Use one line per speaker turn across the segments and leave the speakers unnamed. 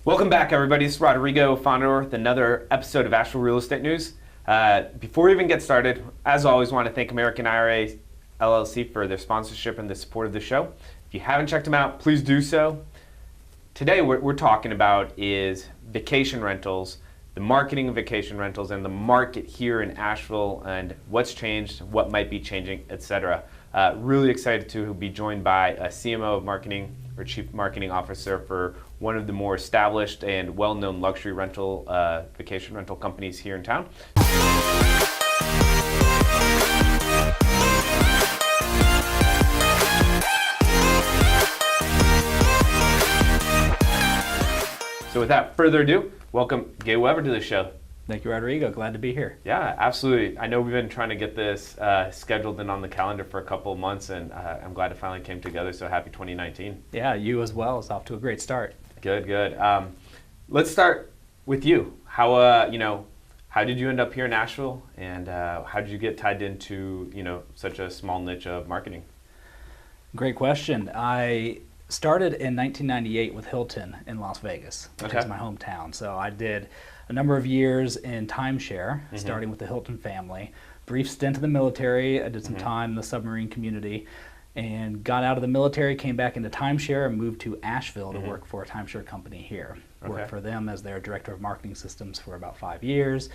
Welcome back, everybody. This is Rodrigo, founder with another episode of Asheville Real Estate News. Before we even get started, as always, want to thank American IRA LLC for their sponsorship and the support of the show. If you haven't checked them out, please do so. Today, what we're talking about is vacation rentals, the marketing of vacation rentals, and the market here in Asheville, and what's changed, what might be changing, etc. Really excited to be joined by a CMO of marketing, or Chief Marketing Officer for one of the more established and well-known luxury rental, vacation rental companies here in town. So without further ado, welcome Gay Weber to the show.
Thank you, Rodrigo. Glad to be here.
Yeah, absolutely. I know we've been trying to get this scheduled and on the calendar for a couple of months, and I'm glad it finally came together, so happy 2019.
Yeah, you as well. It's off to a great start.
Good, good. Let's start with you. How did you end up here in Asheville, and how did you get tied into, such a small niche of marketing?
Great question. I started in 1998 with Hilton in Las Vegas, which is my hometown. So I did a number of years in timeshare, starting with the Hilton family. Brief stint in the military. I did some time in the submarine community and got out of the military, came back into timeshare and moved to Asheville to work for a timeshare company here. Worked for them as their director of marketing systems for about 5 years.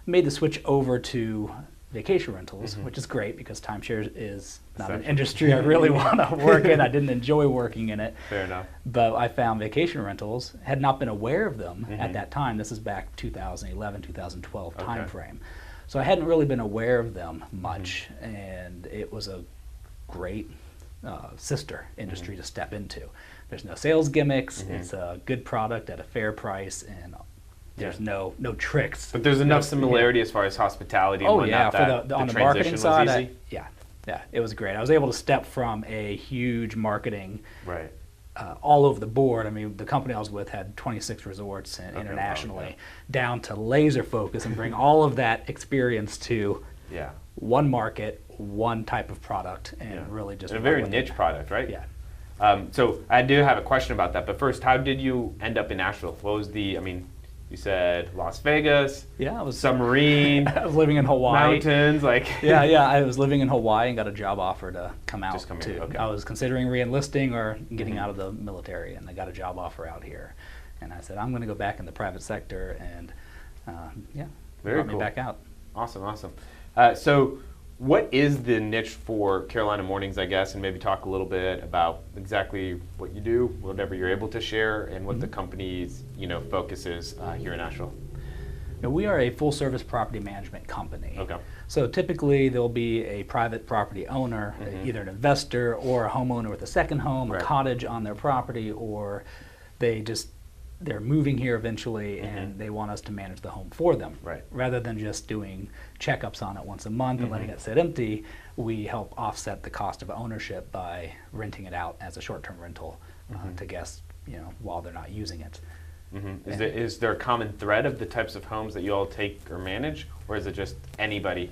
Made the switch over to vacation rentals, which is great because timeshare is not an industry I really want to work in. I didn't enjoy working in it.
Fair enough.
But I found vacation rentals, had not been aware of them at that time. This is back 2011, 2012 timeframe. So I hadn't really been aware of them much, and it was a great sister industry to step into. There's no sales gimmicks, it's a good product at a fair price, and there's no tricks.
But there's enough similarity as far as hospitality and whatnot that
on the marketing side, it was great. I was able to step from a huge marketing all over the board. I mean, the company I was with had 26 resorts internationally, down to laser focus and bring all of that experience to one market, one type of product, and really just
a very niche product, right?
Yeah.
So I do have a question about that, but first, how did you end up in Asheville? What was you said Las Vegas.
Yeah, I was
submarine.
I was living in Hawaii.
Mountains,
I was living in Hawaii and got a job offer to come out.
Just come here. Okay.
I was considering re-enlisting or getting out of the military, and I got a job offer out here. And I said, I'm going to go back in the private sector, and
very
brought
cool.
me back out.
Awesome. So what is the niche for Carolina Mornings, I guess, and maybe talk a little bit about exactly what you do, whatever you're able to share, and what the company's focus is here in Asheville.
We are a full-service property management company.
Okay.
So typically there'll be a private property owner, either an investor or a homeowner with a second home, a cottage on their property, or they're moving here eventually and they want us to manage the home for them.
Right.
Rather than just doing checkups on it once a month and letting it sit empty, we help offset the cost of ownership by renting it out as a short-term rental to guests, while they're not using it.
Is there a common thread of the types of homes that you all take or manage, or is it just anybody?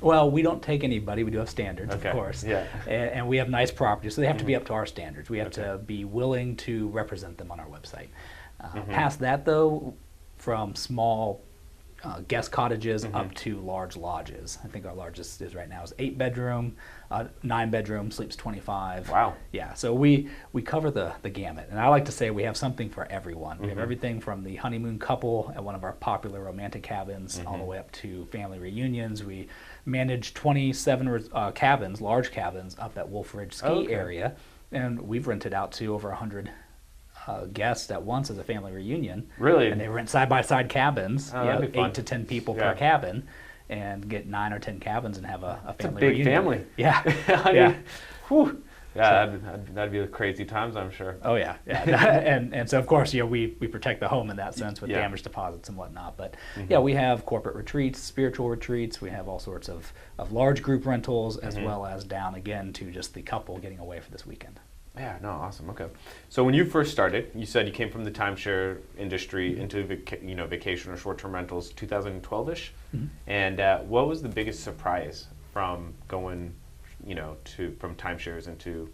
Well, we don't take anybody. We do have standards, of course.
Yeah.
And we have nice properties, so they have to be up to our standards. We have to be willing to represent them on our website. Past that, though, from small guest cottages up to large lodges. I think our largest right now is 8-bedroom, 9-bedroom, sleeps 25.
Wow.
Yeah, so we cover the gamut. And I like to say we have something for everyone. We have everything from the honeymoon couple at one of our popular romantic cabins all the way up to family reunions. We manage 27 cabins, large cabins, up at Wolf Ridge Ski area. And we've rented out to over 100 guests at once as a family reunion.
Really?
And they rent side-by-side cabins, 8 to 10 people per cabin, and get 9 or 10 cabins and have a family reunion.
It's a big family.
Yeah.
Whew. Yeah, that'd be the crazy times, I'm sure.
Oh yeah. and so of course, we protect the home in that sense with damage deposits and whatnot. But we have corporate retreats, spiritual retreats. We have all sorts of large group rentals as well as down again to just the couple getting away for this weekend.
Yeah, no, awesome. Okay. So when you first started, you said you came from the timeshare industry into vacation or short-term rentals 2012-ish. And what was the biggest surprise from going, from timeshares into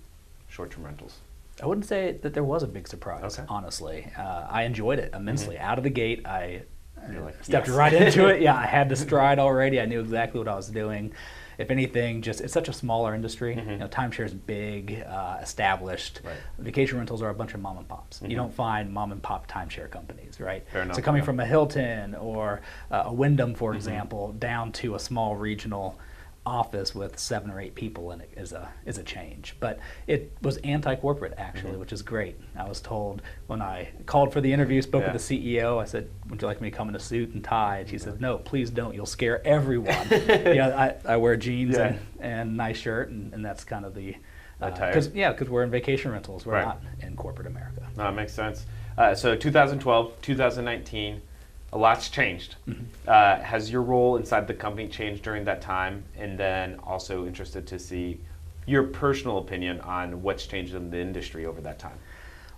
short-term rentals?
I wouldn't say that there was a big surprise, honestly. I enjoyed it immensely. Out of the gate, I stepped right into it. Yeah, I had the stride already. I knew exactly what I was doing. If anything, it's such a smaller industry. Timeshare is big, established.
Right.
Vacation rentals are a bunch of mom and pops. You don't find mom and pop timeshare companies, right?
Fair enough,
so coming from a Hilton or a Wyndham, for example, down to a small regional office with 7 or 8 people in it is a change. But it was anti-corporate, actually, which is great. I was told when I called for the interview, spoke with the CEO, I said, would you like me to come in a suit and tie? And she said, no, please don't. You'll scare everyone. I wear jeans and nice shirt, and that's kind of the because we're in vacation rentals. We're not in corporate America.
No, that makes sense. So 2012, 2019, a lot's changed. Has your role inside the company changed during that time? And then also interested to see your personal opinion on what's changed in the industry over that time.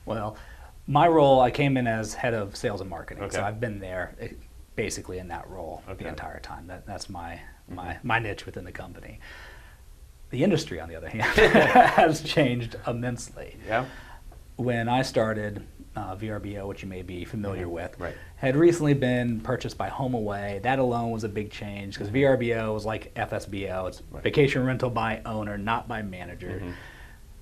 Well, my role, I came in as head of sales and marketing. So I've been there basically in that role the entire time. That's my niche within the company. The industry, on the other hand, has changed immensely.
Yeah.
When I started, VRBO, which you may be familiar with, had recently been purchased by HomeAway. That alone was a big change because VRBO was like FSBO. It's vacation rental by owner, not by manager.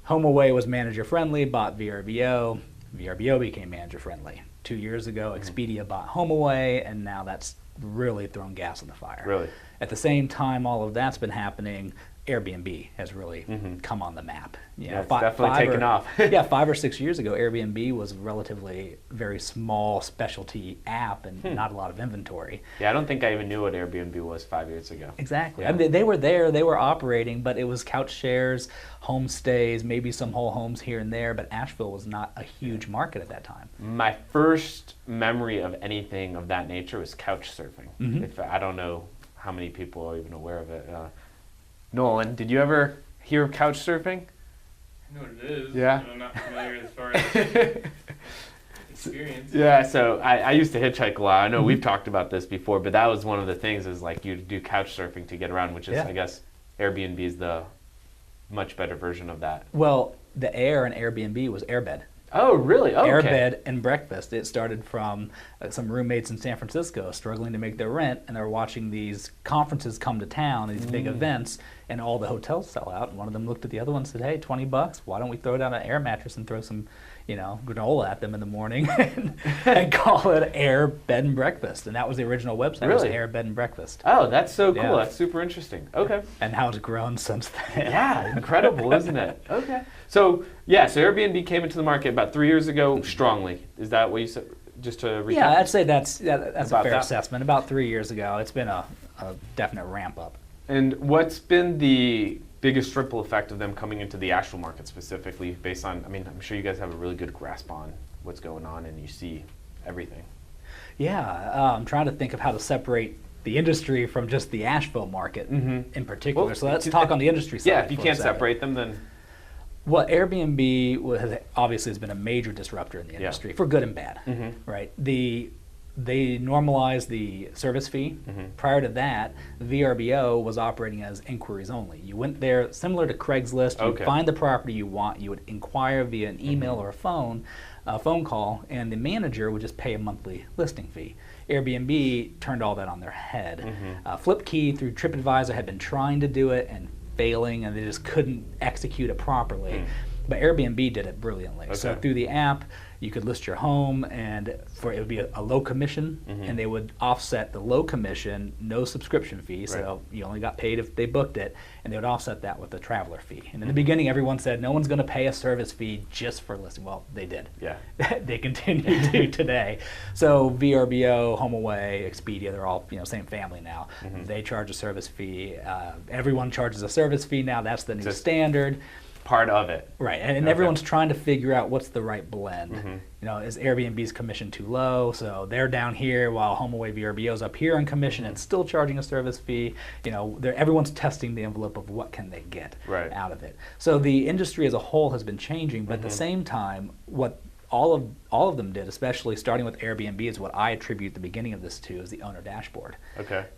HomeAway was manager friendly, bought VRBO. VRBO became manager friendly. 2 years ago, Expedia bought HomeAway, and now that's really thrown gas on the fire.
Really?
At the same time all of that's been happening, Airbnb has really come on the map.
It's definitely taken off.
5 or 6 years ago, Airbnb was a relatively very small specialty app and not a lot of inventory.
Yeah, I don't think I even knew what Airbnb was 5 years ago.
Exactly. I mean, they were there, they were operating, but it was couch shares, homestays, maybe some whole homes here and there, but Asheville was not a huge market at that time.
My first memory of anything of that nature was couch surfing. I don't know how many people are even aware of it. Nolan, did you ever hear of couch surfing?
I know what it is.
Yeah.
But I'm not familiar as far as experience.
Yeah, so I used to hitchhike a lot. I know we've talked about this before, but that was one of the things is like you do couch surfing to get around, which is, I guess, Airbnb is the much better version of that.
Well, the Air in Airbnb was Airbed.
Oh, really? Oh,
Air bed and breakfast. It started from some roommates in San Francisco struggling to make their rent, and they were watching these conferences come to town, these big events, and all the hotels sell out. And one of them looked at the other one and said, hey, $20, why don't we throw down an air mattress and throw some, granola at them in the morning and call it Air Bed and Breakfast. And that was the original website.
Really?
It was Air Bed and Breakfast.
Oh, that's so cool.
Yeah.
That's super interesting. Okay.
And how it's grown since then.
Yeah, incredible, isn't it? Okay. So Airbnb came into the market about 3 years ago strongly. Is that what you said? Just to recap?
Yeah, I'd say that's a fair assessment. About 3 years ago, it's been a definite ramp up.
And what's been the biggest ripple effect of them coming into the Asheville market specifically based on, I'm sure you guys have a really good grasp on what's going on and you see everything.
Yeah, I'm trying to think of how to separate the industry from just the Asheville market in particular. Well, so let's talk on the industry side.
Yeah, if you can't separate them, then...
Well, Airbnb has been a major disruptor in the industry for good and bad, right? They normalized the service fee. Prior to that, VRBO was operating as inquiries only. You went there, similar to Craigslist, you'd find the property you want, you would inquire via an email or a phone call, and the manager would just pay a monthly listing fee. Airbnb turned all that on their head. FlipKey through TripAdvisor had been trying to do it and failing, and they just couldn't execute it properly. But Airbnb did it brilliantly. So through the app, you could list your home, and it would be a low commission, and they would offset the low commission, no subscription fee, so you only got paid if they booked it, and they would offset that with a traveler fee. And in the beginning, everyone said no one's going to pay a service fee just for listing. Well, they did.
Yeah.
They continue to today. So VRBO, HomeAway, Expedia, they're all same family now. They charge a service fee. Everyone charges a service fee now. That's the new standard.
Part of it.
Right, and everyone's trying to figure out what's the right blend. Is Airbnb's commission too low? So they're down here while HomeAway VRBO's up here on commission and still charging a service fee. Everyone's testing the envelope of what can they get out of it. So the industry as a whole has been changing, but at the same time, what all of them did, especially starting with Airbnb, is what I attribute the beginning of this to, is the owner dashboard.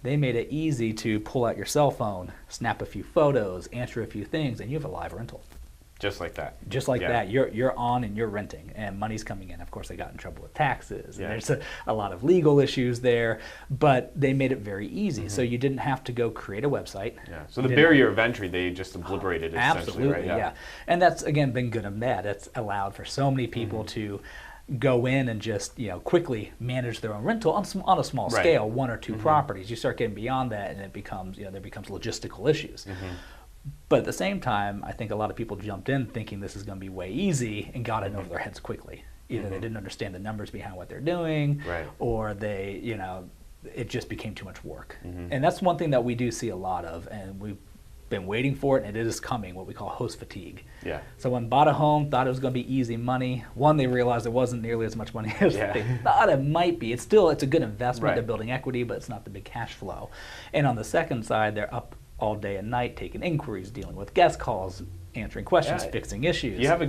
They made it easy to pull out your cell phone, snap a few photos, answer a few things, and you have a live rental.
Just like that.
Just like that, you're on and you're renting, and money's coming in. Of course, they got in trouble with taxes, and there's a lot of legal issues there, but they made it very easy. So you didn't have to go create a website.
Yeah. So the barrier of entry, they just obliterated essentially,
absolutely,
right?
Yeah. And that's, again, been good and bad. It's allowed for so many people to go in and just quickly manage their own rental on a small scale, 1 or 2 properties. You start getting beyond that, and it becomes there becomes logistical issues. But at the same time, I think a lot of people jumped in thinking this is going to be way easy and got in over their heads quickly. Either they didn't understand the numbers behind what they're doing, or they, it just became too much work. And that's one thing that we do see a lot of, and we've been waiting for it, and it is coming, what we call host fatigue. Yeah. Someone bought a home, thought it was going to be easy money. One, they realized it wasn't nearly as much money as they thought it might be. It's a good investment. They're building equity, but it's not the big cash flow. And on the second side, they're up all day and night taking inquiries, dealing with guest calls, answering questions, fixing issues.
If you have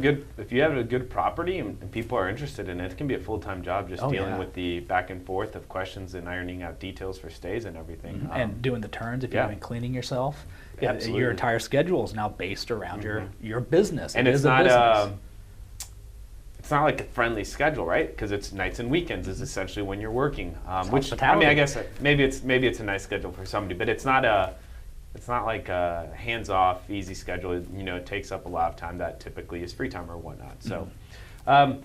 a good property and people are interested in it, it can be a full-time job just dealing with the back and forth of questions and ironing out details for stays and everything.
And doing the turns if you've been cleaning yourself. Your entire schedule is now based around your business.
And it's not like a friendly schedule, right? Because it's nights and weekends is essentially when you're working. Which, I mean, I guess maybe it's a nice schedule for somebody, but it's not like a hands-off, easy schedule. It takes up a lot of time that typically is free time or whatnot. So,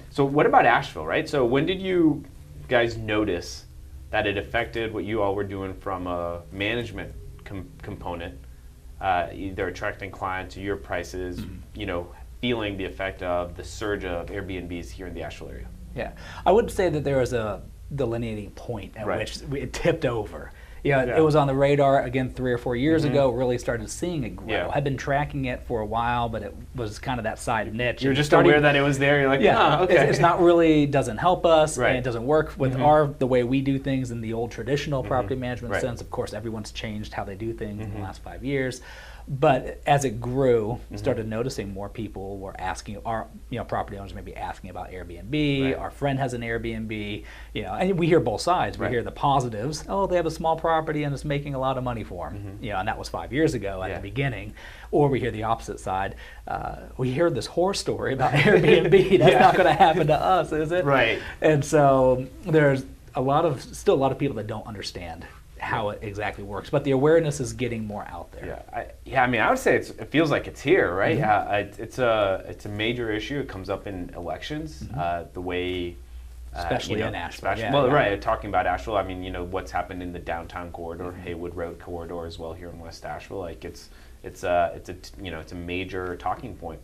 so what about Asheville, right? So when did you guys notice that it affected what you all were doing from a management component, either attracting clients to your prices, feeling the effect of the surge of Airbnbs here in the Asheville area?
Yeah, I would say that there was a delineating point at which it tipped over. It was on the radar again 3 or 4 years ago. Really started seeing it grow. I'd been tracking it for a while, but it was kind of that side niche.
You're just aware that it was there. You're like, okay.
It's not really doesn't help us, and it doesn't work with the way we do things in the old traditional property management sense. Of course, everyone's changed how they do things in the last 5 years. But as it grew, started noticing more people were asking, our property owners may be asking about Airbnb. Our friend has an Airbnb, and we hear both sides. We hear the positives. Oh, they have a small property and it's making a lot of money for them. And that was 5 years ago at the beginning. Or we hear the opposite side. We hear this horror story about Airbnb. That's not going to happen to us, is it?
Right.
And so there's still a lot of people that don't understand how it exactly works, but the awareness is getting more out there.
I mean, I would say it feels like it's here, right? It's a major issue. It comes up in elections, the way,
especially in Asheville.
Talking about Asheville, I mean, what's happened in the downtown corridor, Haywood Road corridor as well here in West Asheville. Like it's a major talking point.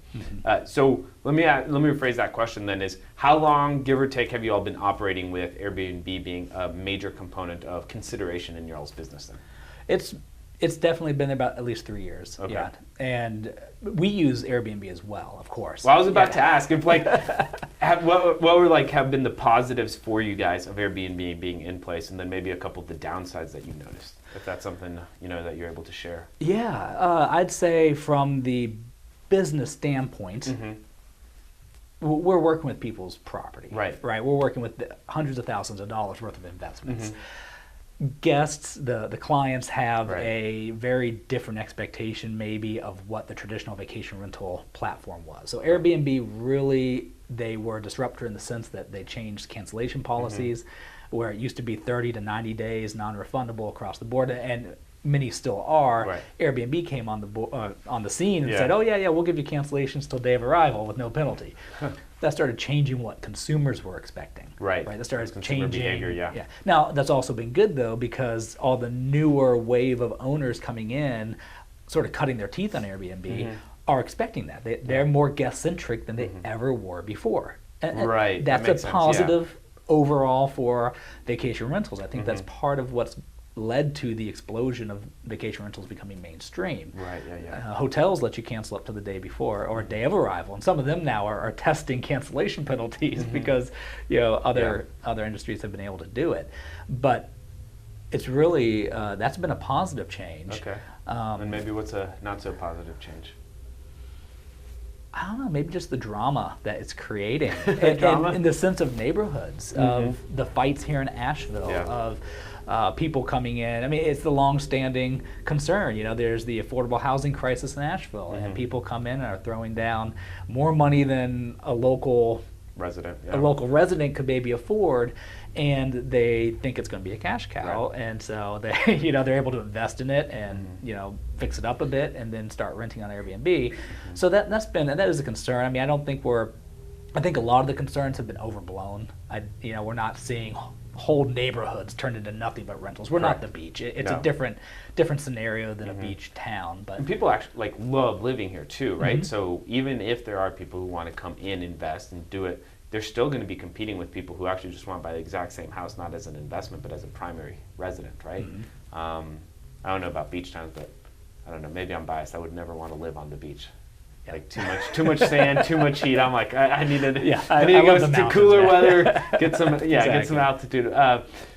So let me rephrase that question then: is how long, give or take, have you all been operating with Airbnb being a major component of consideration in your all's business then?
It's definitely been about at least 3 years.
Okay.
Yeah, and we use Airbnb as well, of course.
Well, I was about to ask if what have been the positives for you guys of Airbnb being in place, and then maybe a couple of the downsides that you noticed, if that's something that you're able to share.
Yeah, I'd say from the business standpoint, we're working with people's property. Right. We're working with hundreds of thousands of dollars worth of investments. Guests, the clients have a very different expectation maybe of what the traditional vacation rental platform was. So Airbnb really, they were a disruptor in the sense that they changed cancellation policies, where it used to be 30 to 90 days non-refundable across the board, and many still are. Airbnb came on the scene and said, oh yeah, we'll give you cancellations till day of arrival with no penalty. That started changing what consumers were expecting. That started changing behavior. Now that's also been good though, because all the newer wave of owners coming in, sort of cutting their teeth on Airbnb, are expecting that. They're more guest centric than they ever were before. And that's a positive overall for vacation rentals. I think that's part of what's led to the explosion of vacation rentals becoming mainstream. Hotels let you cancel up to the day before or a day of arrival, and some of them now are testing cancellation penalties because other industries have been able to do it. But it's really that's been a positive change.
And maybe what's a not so positive change?
I don't know, maybe just the drama that it's creating.
Drama?
And in the sense of neighborhoods, of the fights here in Asheville, of people coming in. I mean, it's the long-standing concern. There's the affordable housing crisis in Asheville, and people come in and are throwing down more money than a local resident could maybe afford, and they think it's going to be a cash cow, and so they they're able to invest in it and fix it up a bit and then start renting on Airbnb. So that is a concern. I mean, I think a lot of the concerns have been overblown. We're not seeing whole neighborhoods turned into nothing but rentals. We're not the beach. It's a different scenario than a beach town. But
and people actually love living here too, right? So even if there are people who want to come in, invest, and do it, they're still going to be competing with people who actually just want to buy the exact same house, not as an investment, but as a primary resident, right? I don't know about beach towns, but I don't know. Maybe I'm biased. I would never want to live on the beach. Like too much sand, too much heat. I'm like, I need to go to cooler weather, get some altitude.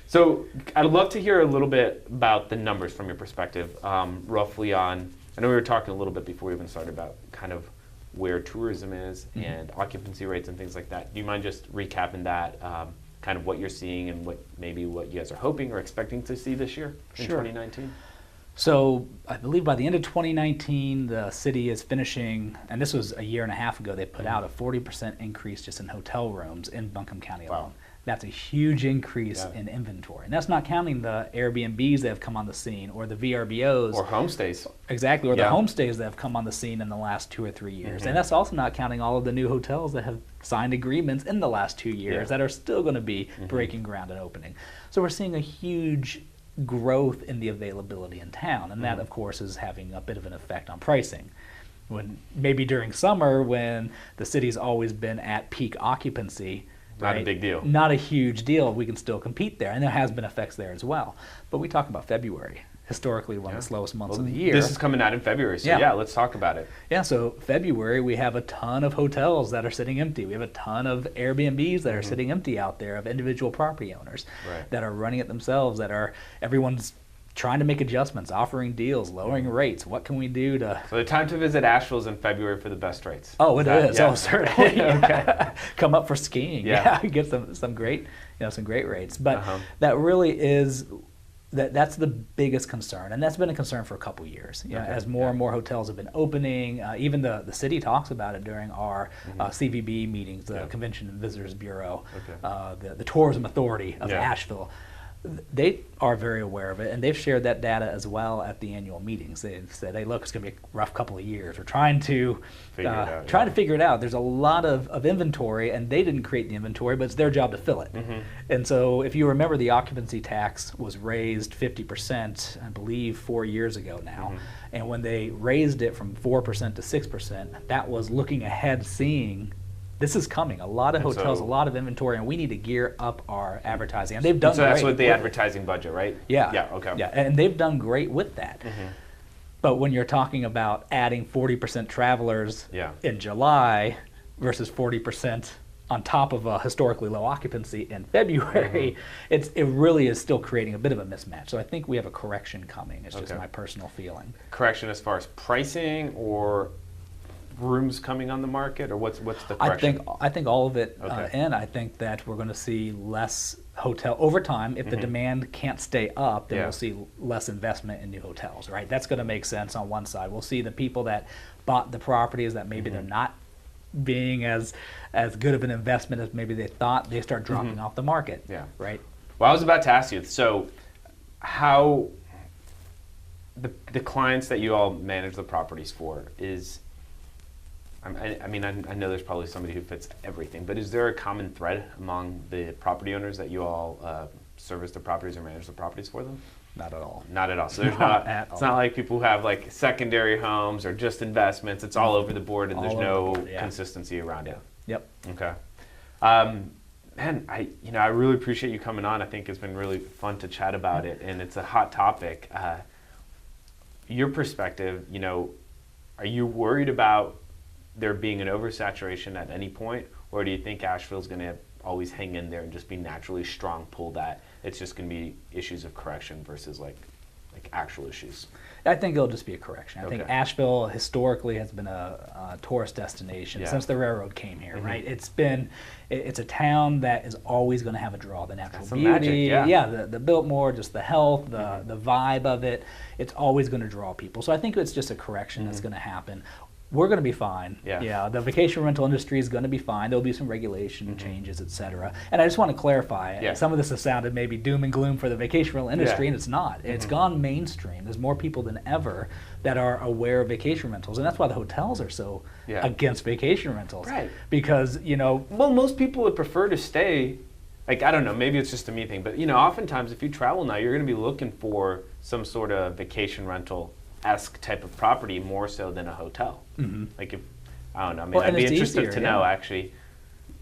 So I'd love to hear a little bit about the numbers from your perspective, roughly on. I know we were talking a little bit before we even started about kind of where tourism is and occupancy rates and things like that. Do you mind just recapping that, kind of what you're seeing and what you guys are hoping or expecting to see this year in 2019?
So I believe by the end of 2019, the city is finishing, and this was a year and a half ago, they put out a 40% increase just in hotel rooms in Buncombe County alone. That's a huge increase in inventory. And that's not counting the Airbnbs that have come on the scene or the VRBOs.
Or homestays.
Exactly, or the homestays that have come on the scene in the last 2 or 3 years. And that's also not counting all of the new hotels that have signed agreements in the last 2 years that are still going to be breaking ground and opening. So we're seeing a huge growth in the availability in town, and that of course is having a bit of an effect on pricing. When maybe during summer, when the city's always been at peak occupancy,
not a big deal,
not a huge deal, we can still compete there, and there has been effects there as well. But we talk about February, historically one of the slowest months of the year.
This is coming out in February, so let's talk about it.
Yeah, so February we have a ton of hotels that are sitting empty. We have a ton of Airbnbs that are sitting empty out there, of individual property owners that are running it themselves, everyone's trying to make adjustments, offering deals, lowering rates. What can we do to...
So the time to visit Asheville is in February for the best rates.
Oh, it is.
Yeah.
Oh, certainly.
Okay.
Come up for skiing.
Yeah.
Get some great rates. But that really is... That's the biggest concern, and that's been a concern for a couple years. As more and more hotels have been opening, even the city talks about it during our CVB meetings, the Convention and Visitors Bureau, the Tourism Authority of Asheville. They are very aware of it, and they've shared that data as well at the annual meetings. They've said, "Hey, look, it's going to be a rough couple of years. We're trying to figure it out. There's a lot of inventory, and they didn't create the inventory, but it's their job to fill it." And so, if you remember, the occupancy tax was raised 50%, I believe, 4 years ago now. And when they raised it from 4% to 6%, that was looking ahead, seeing this is coming. A lot of hotels, a lot of inventory, and we need to gear up our advertising. And they've done great.
So that's with the advertising budget, right?
Yeah.
Yeah, okay.
Yeah, and they've done great with that. But when you're talking about adding 40% travelers in July versus 40% on top of a historically low occupancy in February, it really is still creating a bit of a mismatch. So I think we have a correction coming. It's just my personal feeling.
Correction as far as pricing or rooms coming on the market, or what's the correction?
I think all of it, and I think that we're going to see less hotel over time. If the demand can't stay up, then we'll see less investment in new hotels, right? That's going to make sense on one side. We'll see the people that bought the properties that maybe they're not being as good of an investment as maybe they thought, they start dropping off the market, right?
Well, I was about to ask you, so how the clients that you all manage the properties for is... I mean, I know there's probably somebody who fits everything, but is there a common thread among the property owners that you all service the properties or manage the properties for them?
Not at all.
Not at all. So there's not it's not like people who have like secondary homes or just investments. It's all over the board, and there's no consistency around it.
Yep.
Okay. Man, I really appreciate you coming on. I think it's been really fun to chat about it, and it's a hot topic. Your perspective, are you worried about there being an oversaturation at any point, or do you think Asheville's going to always hang in there and just be naturally strong pull that it's just going to be issues of correction versus like like actual issues?
I think it'll just be a correction. I think
Okay.
Asheville historically has been a tourist destination since the railroad came here, right? It's a town that is always going to have a draw, the natural
some
beauty,
magic,
the Biltmore, just the health, the vibe of it. It's always going to draw people. So I think it's just a correction that's going to happen. We're going to be fine.
Yeah.
The vacation rental industry is going to be fine. There'll be some regulation changes, et cetera. And I just want to clarify, some of this has sounded maybe doom and gloom for the vacation rental industry, and it's not. It's gone mainstream. There's more people than ever that are aware of vacation rentals, and that's why the hotels are so against vacation rentals.
Right.
Because,
well, most people would prefer to stay, like, I don't know, maybe it's just a me thing, but, oftentimes if you travel now, you're going to be looking for some sort of vacation rental-esque type of property more so than a hotel. Like, if, I don't know, I mean, I'd be interested to know, actually.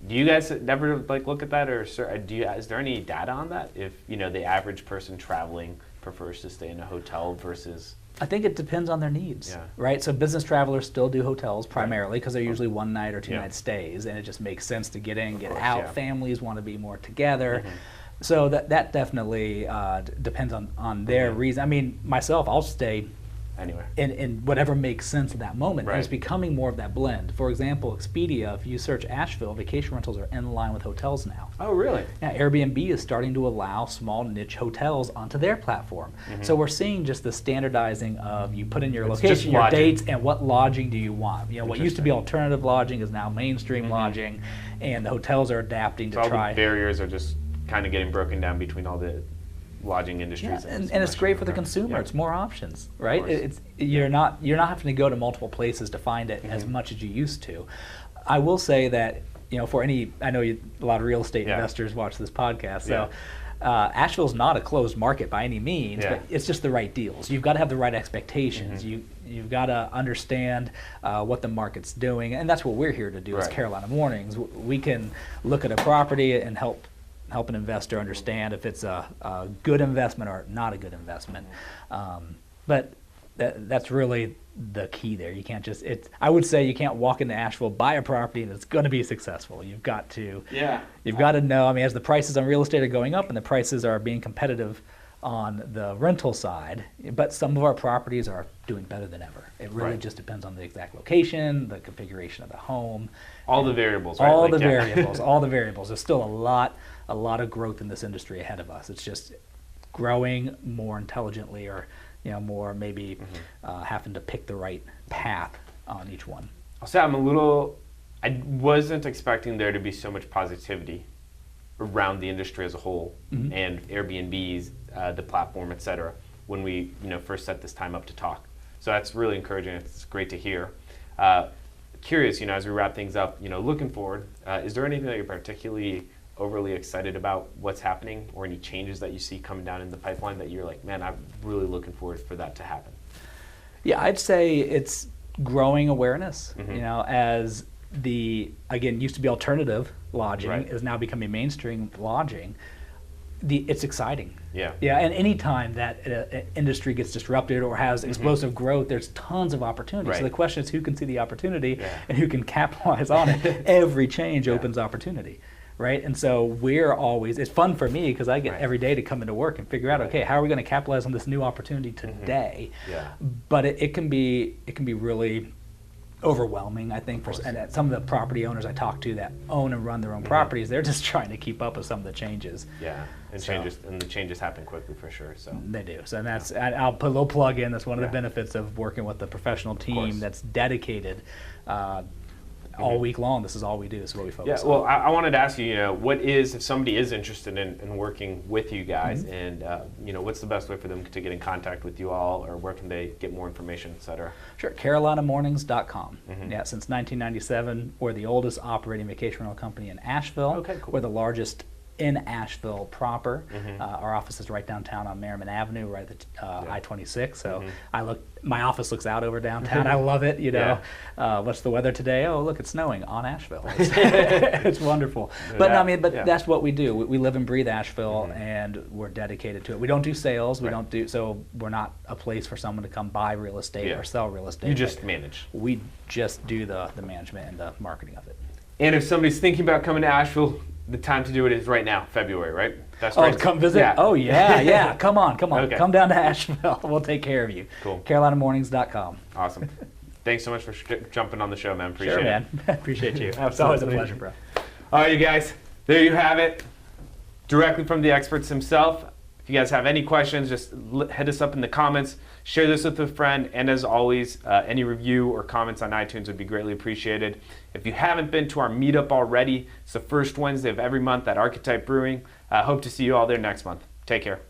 Do you guys never, like, look at that, or is there any data on that? If, the average person traveling prefers to stay in a hotel versus...
I think it depends on their needs, right? So business travelers still do hotels primarily because they're usually one night or two night stays, and it just makes sense to get in, get out. Families want to be more together. So that definitely depends on their reason. I mean, myself, I'll stay
anywhere
in whatever makes sense at that moment.
Right.
And it's becoming more of that blend. For example, Expedia, if you search Asheville, vacation rentals are in line with hotels now.
Oh, really?
Yeah, Airbnb is starting to allow small niche hotels onto their platform. So we're seeing just the standardizing of you put in your location, your dates, and what lodging do you want. What used to be alternative lodging is now mainstream lodging, and the hotels are adapting to
all
try.
The barriers are just kind of getting broken down between all the lodging industries.
And it's great for the consumer. It's more options, right? You're not having to go to multiple places to find it as much as you used to. I will say that for I know a lot of real estate investors watch this podcast, so Asheville's not a closed market by any means, but it's just the right deals. You've got to have the right expectations. You've got to understand what the market's doing, and that's what we're here to do as Carolina Mornings. We can look at a property and help an investor understand if it's a good investment or not a good investment. But that's really the key there. You can't just, I would say you can't walk into Asheville, buy a property, and it's going to be successful. You've got to know, I mean, as the prices on real estate are going up and the prices are being competitive on the rental side, but some of our properties are doing better than ever. It really just depends on the exact location, the configuration of the home.
All the variables, right?
All the variables. There's still a lot of growth in this industry ahead of us. It's just growing more intelligently, or more maybe having to pick the right path on each one.
I'll say I wasn't expecting there to be so much positivity around the industry as a whole, and Airbnb's, the platform, et cetera, when we first set this time up to talk. So that's really encouraging. It's great to hear. Curious, as we wrap things up, looking forward, is there anything that you're particularly overly excited about what's happening, or any changes that you see coming down in the pipeline that you're like, man, I'm really looking forward for that to happen?
Yeah, I'd say it's growing awareness, as again, used to be alternative lodging is now becoming mainstream lodging. It's exciting. Yeah, and any time that industry gets disrupted or has explosive growth, there's tons of opportunity. So the question is, who can see the opportunity and who can capitalize on it? Every change opens opportunity. Right, and so it's fun for me because I get every day to come into work and figure out, okay, how are we going to capitalize on this new opportunity today? But it can be really overwhelming, I think, and some of the property owners I talk to that own and run their own properties, they're just trying to keep up with some of the changes.
And the changes happen quickly for sure. So
they do. So I'll put a little plug in. That's one of the benefits of working with a professional team that's dedicated. All week long, this is all we do. This is what we focus on.
Well, I wanted to ask you, if somebody is interested in working with you guys, and what's the best way for them to get in contact with you all, or where can they get more information, et cetera? Sure,
carolinamornings.com. Since 1997, we're the oldest operating vacation rental company in Asheville.
Okay, cool.
We're the largest in Asheville proper. Our office is right downtown on Merriman Avenue, right at I-26. So my office looks out over downtown. I love it. What's the weather today? Oh, look, it's snowing on Asheville. It's wonderful. That's what we do. We live and breathe Asheville, and we're dedicated to it. We don't do sales. We don't do so. We're not a place for someone to come buy real estate or sell real estate.
You just manage.
We just do the management and the marketing of it.
And if somebody's thinking about coming to Asheville, the time to do it is right now, February, right? That's
Oh,
right.
come visit?
Yeah.
Oh, yeah. Come on.
Okay.
Come down to Asheville. We'll take care of you.
Cool.
CarolinaMornings.com.
Awesome. Thanks so much for jumping on the show, man. Appreciate
Sure,
it.
man. Appreciate you. It's always a pleasure, bro.
All right, you guys. There you have it. Directly from the experts himself. If you guys have any questions, just hit us up in the comments. Share this with a friend. And as always, any review or comments on iTunes would be greatly appreciated. If you haven't been to our meetup already, it's the first Wednesday of every month at Archetype Brewing. Hope to see you all there next month. Take care.